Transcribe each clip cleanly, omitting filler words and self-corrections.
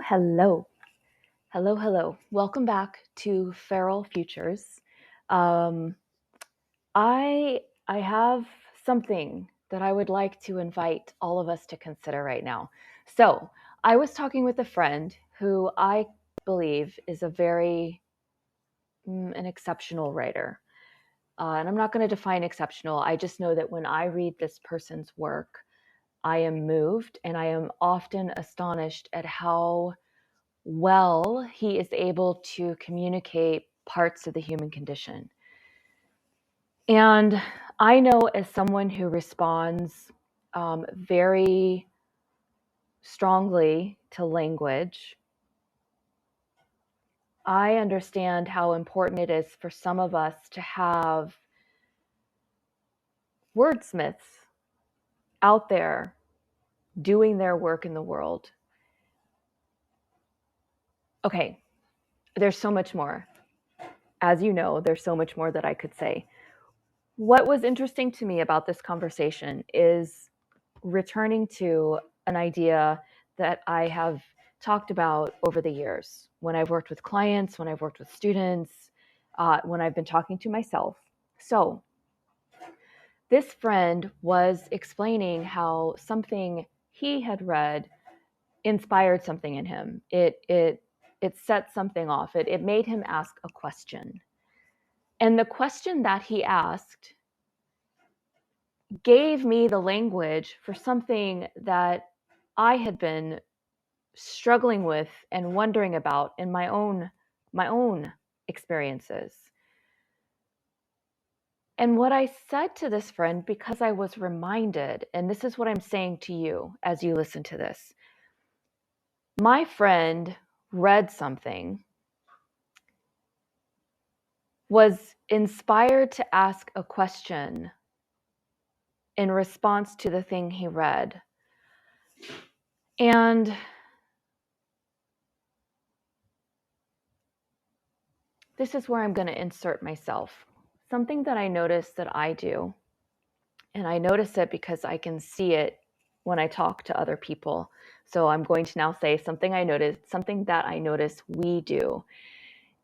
Hello. Hello, hello. Welcome back to Feral Futures. Um, I have something that I would like to invite all of us to consider right now. So, I was talking with a friend who I believe is a very an exceptional writer. And I'm not going to define exceptional. I just know that when I read this person's work, I am moved and I am often astonished at how well he is able to communicate parts of the human condition. And I know, as someone who responds very strongly to language, I understand how important it is for some of us to have wordsmiths out there doing their work in the world. Okay, there's so much more. As you know, there's so much more that I could say. What was interesting to me about this conversation is returning to an idea that I have talked about over the years when I've worked with clients, when I've worked with students, when I've been talking to myself. So, this friend was explaining how something he had read inspired something in him. It set something off. It made him ask a question. And the question that he asked gave me the language for something that I had been struggling with and wondering about in my own experiences. And what I said to this friend, because I was reminded, and this is what I'm saying to you as you listen to this. My friend read something, was inspired to ask a question in response to the thing he read. And this is where I'm going to insert myself. Something that I notice that I do, and I notice it because I can see it when I talk to other people. So I'm going to now say something that I notice we do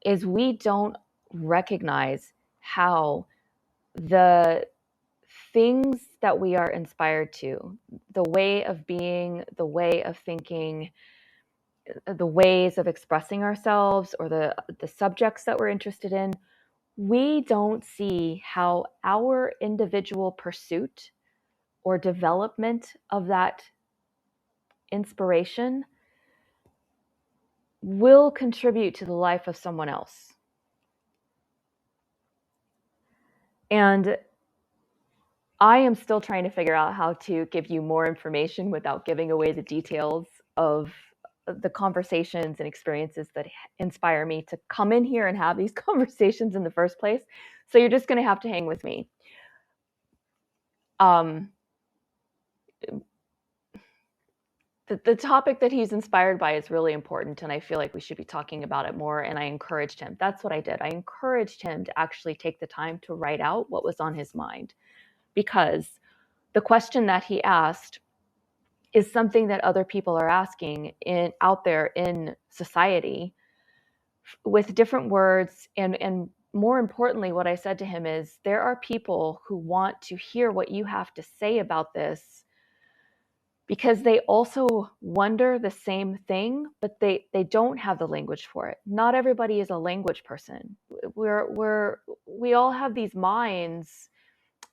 is we don't recognize how the things that we are inspired to, the way of being, the way of thinking, the ways of expressing ourselves, or the subjects that we're interested in, we don't see how our individual pursuit or development of that inspiration will contribute to the life of someone else. And I am still trying to figure out how to give you more information without giving away the details of the conversations and experiences that inspire me to come in here and have these conversations in the first place. So you're just going to have to hang with me. The topic that he's inspired by is really important, and I feel like we should be talking about it more, and I encouraged him. That's what I did. I encouraged him to actually take the time to write out what was on his mind, because the question that he asked is something that other people are asking out there in society with different words. And more importantly, what I said to him is, there are people who want to hear what you have to say about this, because they also wonder the same thing, but they don't have the language for it. Not everybody is a language person. We all have these minds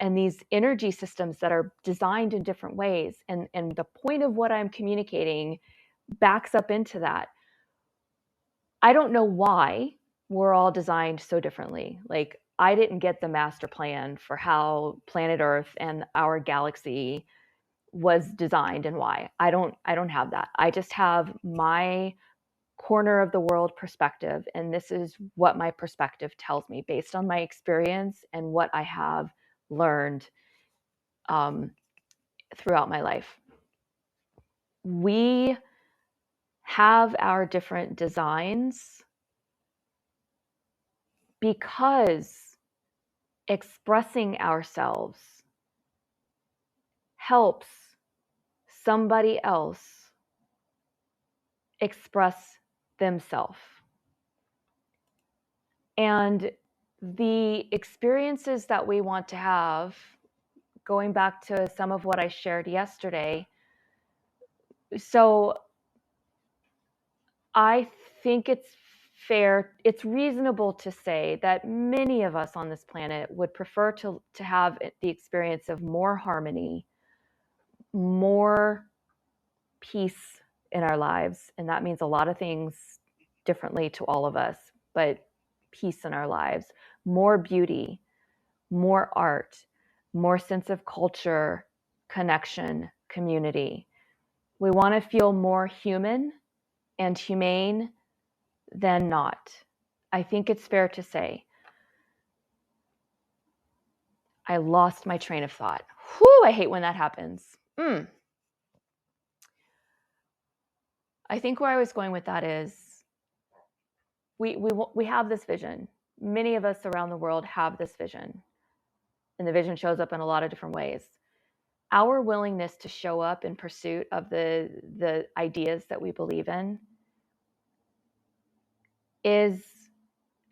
and these energy systems that are designed in different ways. And the point of what I'm communicating backs up into that. I don't know why we're all designed so differently. Like, I didn't get the master plan for how planet Earth and our galaxy was designed and why. I don't have that. I just have my corner of the world perspective, and this is what my perspective tells me based on my experience and what I have learned throughout my life. We have our different designs because expressing ourselves helps somebody else express themselves. And the experiences that we want to have, going back to some of what I shared yesterday, so I think it's reasonable to say that many of us on this planet would prefer to have the experience of more harmony, more peace in our lives. And that means a lot of things differently to all of us, but peace in our lives, more beauty, more art, more sense of culture, connection, community. We want to feel more human and humane than not. I think it's fair to say. I lost my train of thought. Whew, I hate when that happens. I think where I was going with that is we have this vision. Many of us around the world have this vision, and the vision shows up in a lot of different ways. Our willingness to show up in pursuit of the ideas that we believe in is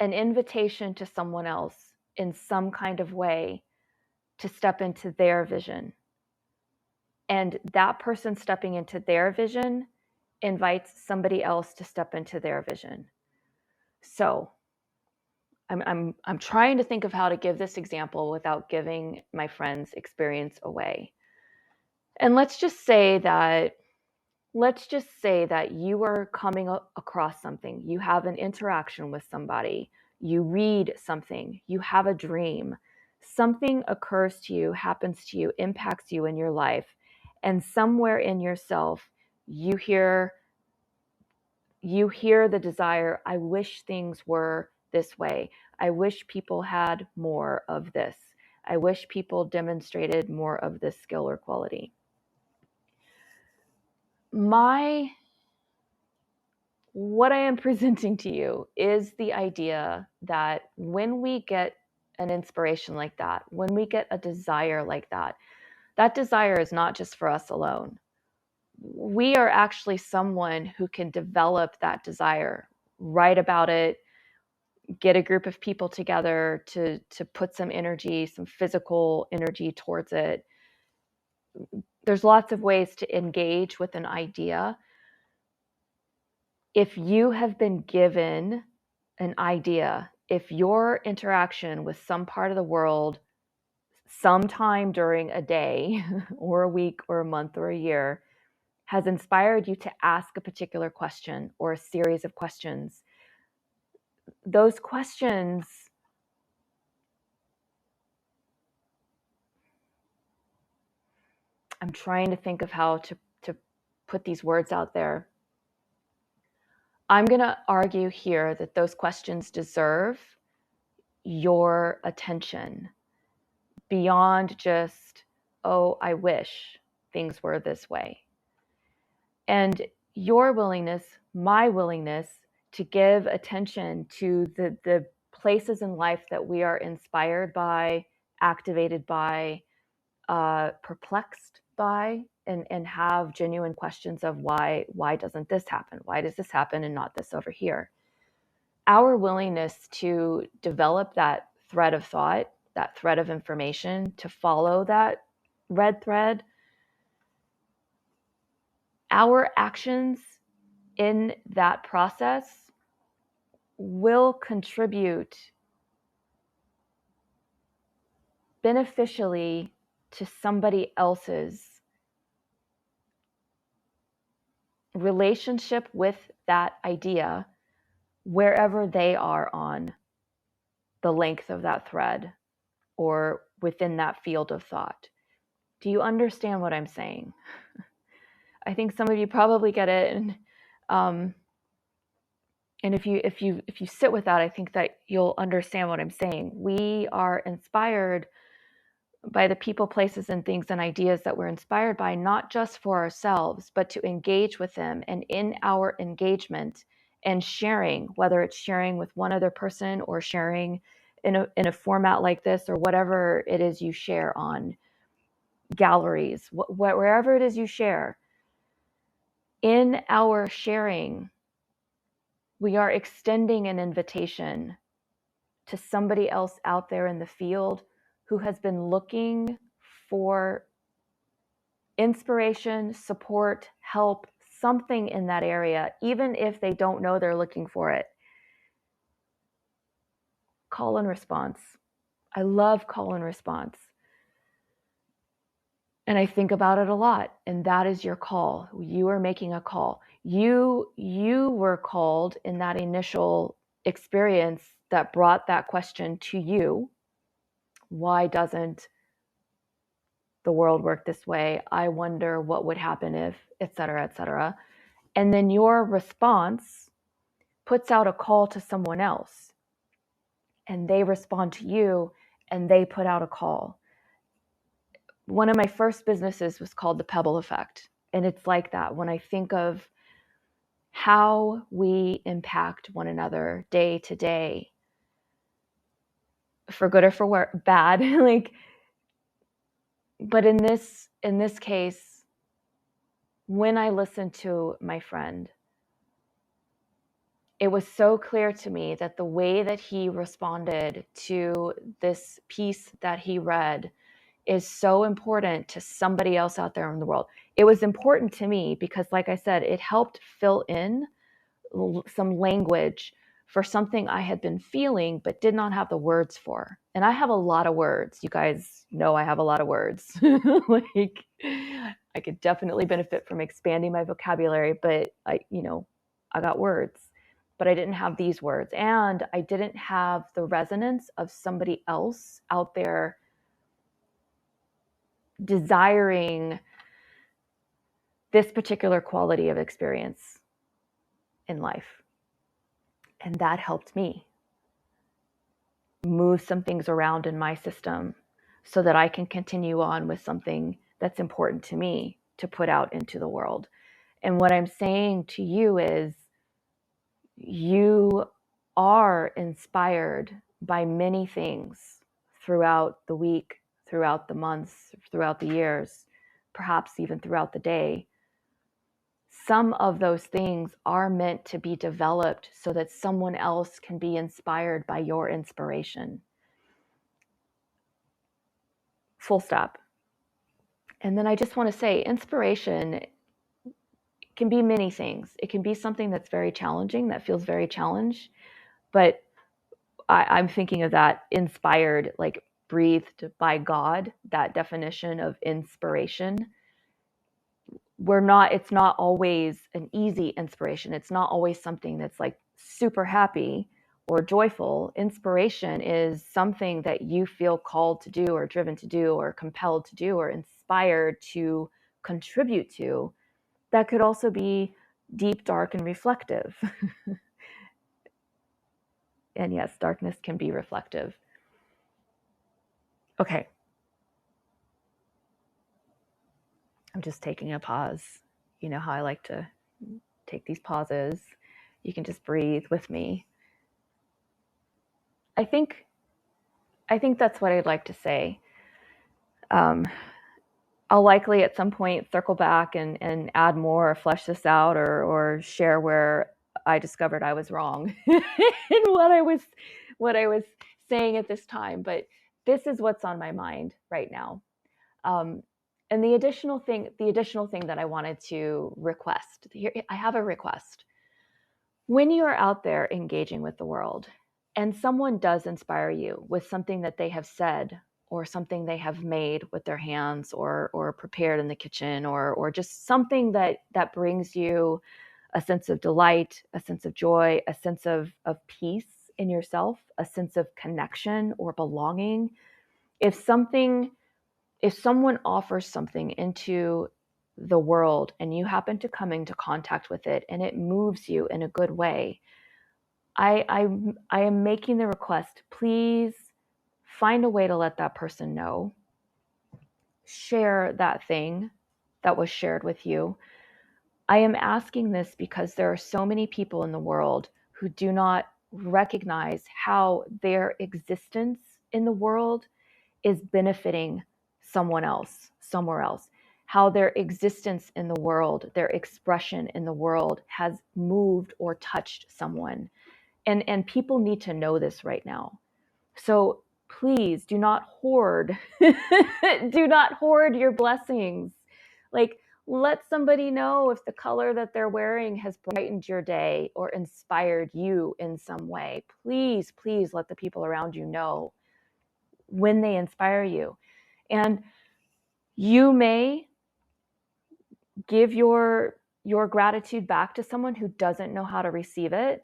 an invitation to someone else in some kind of way to step into their vision. And that person stepping into their vision invites somebody else to step into their vision. So I'm trying to think of how to give this example without giving my friend's experience away. And let's just say that you are coming across something. You have an interaction with somebody. You read something. You have a dream. Something occurs to you, happens to you, impacts you in your life. And somewhere in yourself, you hear the desire, I wish things were this way. I wish people had more of this. I wish people demonstrated more of this skill or quality. What I am presenting to you is the idea that when we get an inspiration like that, when we get a desire like that, that desire is not just for us alone. We are actually someone who can develop that desire, write about it, get a group of people together to put some energy, some physical energy towards it. There's lots of ways to engage with an idea. If you have been given an idea, if your interaction with some part of the world sometime during a day or a week or a month or a year has inspired you to ask a particular question or a series of questions, those questions I'm trying to think of how to put these words out there. I'm going to argue here that those questions deserve your attention beyond just, oh, I wish things were this way. And your willingness, my willingness to give attention to the places in life that we are inspired by, activated by, perplexed by, and have genuine questions of why doesn't this happen? Why does this happen and not this over here? Our willingness to develop that thread of thought, that thread of information, to follow that red thread, our actions in that process will contribute beneficially to somebody else's relationship with that idea, wherever they are on the length of that thread or within that field of thought. Do you understand what I'm saying? I think some of you probably get it, and if you sit with that, I think that you'll understand what I'm saying. We are inspired by the people, places, and things and ideas that we're inspired by, not just for ourselves, but to engage with them. And in our engagement and sharing, whether it's sharing with one other person or sharing in a format like this, or whatever it is you share on galleries, wherever it is you share, In our sharing, we are extending an invitation to somebody else out there in the field who has been looking for inspiration, support, help, something in that area, even if they don't know they're looking for it. Call and response. I love call and response. And I think about it a lot. And that is your call. You are making a call. You were called in that initial experience that brought that question to you. Why doesn't the world work this way? I wonder what would happen if, et cetera, et cetera. And then your response puts out a call to someone else, and they respond to you, and they put out a call. One of my first businesses was called the Pebble Effect. And it's like that. When I think of how we impact one another day to day, for good or for bad, like, but in this case, when I listened to my friend, it was so clear to me that the way that he responded to this piece that he read is so important to somebody else out there in the world. It was important to me because, like I said, it helped fill in some language for something I had been feeling but did not have the words for. And I have a lot of words. You guys know I have a lot of words. Like, I could definitely benefit from expanding my vocabulary, but I got words, but I didn't have these words. And I didn't have the resonance of somebody else out there desiring this particular quality of experience in life. And that helped me move some things around in my system so that I can continue on with something that's important to me to put out into the world. And what I'm saying to you is, you are inspired by many things throughout the week, throughout the months, throughout the years, perhaps even throughout the day. Some of those things are meant to be developed so that someone else can be inspired by your inspiration. Full stop. And then I just want to say, inspiration can be many things. It can be something that's very challenging, that feels very challenged, but I'm thinking of that inspired, like breathed by God, that definition of inspiration. It's not always an easy inspiration. It's not always something that's like super happy or joyful. Inspiration is something that you feel called to do or driven to do or compelled to do or inspired to contribute to. That could also be deep, dark, and reflective. And yes, darkness can be reflective. Okay. I'm just taking a pause. You know how I like to take these pauses. You can just breathe with me. I think that's what I'd like to say. I'll likely at some point circle back and add more or flesh this out or share where I discovered I was wrong in what I was saying at this time. But this is what's on my mind right now. And the additional thing that I wanted to request, here, I have a request. When you are out there engaging with the world and someone does inspire you with something that they have said or something they have made with their hands or prepared in the kitchen or just something that brings you a sense of delight, a sense of joy, a sense of peace in yourself, a sense of connection or belonging. If someone offers something into the world and you happen to come into contact with it and it moves you in a good way, I am making the request, please find a way to let that person know. Share that thing that was shared with you. I am asking this because there are so many people in the world who do not recognize how their existence in the world is benefiting someone else, somewhere else. how their existence in the world, their expression in the world has moved or touched someone. And people need to know this right now. So please do not hoard, do not hoard your blessings. Like, let somebody know if the color that they're wearing has brightened your day or inspired you in some way. Please, please let the people around you know when they inspire you. And you may give your gratitude back to someone who doesn't know how to receive it.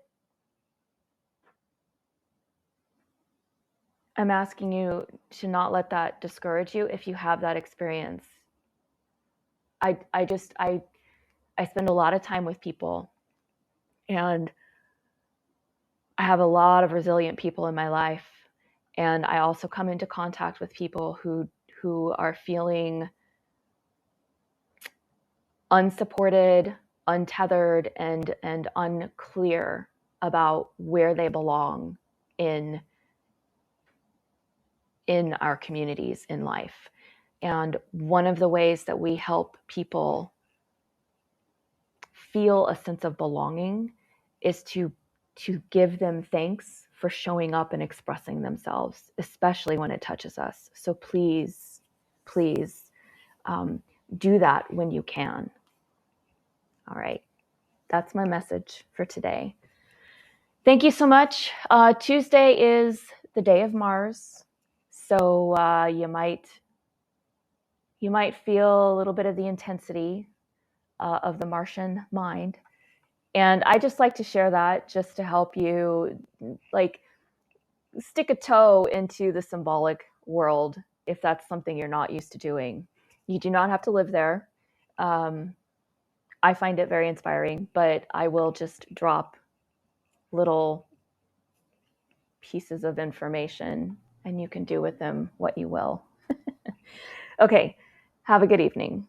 I'm asking you to not let that discourage you if you have that experience. I spend a lot of time with people, and I have a lot of resilient people in my life. And I also come into contact with people who are feeling unsupported, untethered, and unclear about where they belong in our communities in life. And one of the ways that we help people feel a sense of belonging is to give them thanks for showing up and expressing themselves, especially when it touches us. So please, please do that when you can. All right. That's my message for today. Thank you so much. Tuesday is the day of Mars. So you might feel a little bit of the intensity of the Martian mind. And I just like to share that just to help you like stick a toe into the symbolic world if that's something you're not used to doing. You do not have to live there. I find it very inspiring, but I will just drop little pieces of information and you can do with them what you will. Okay, have a good evening.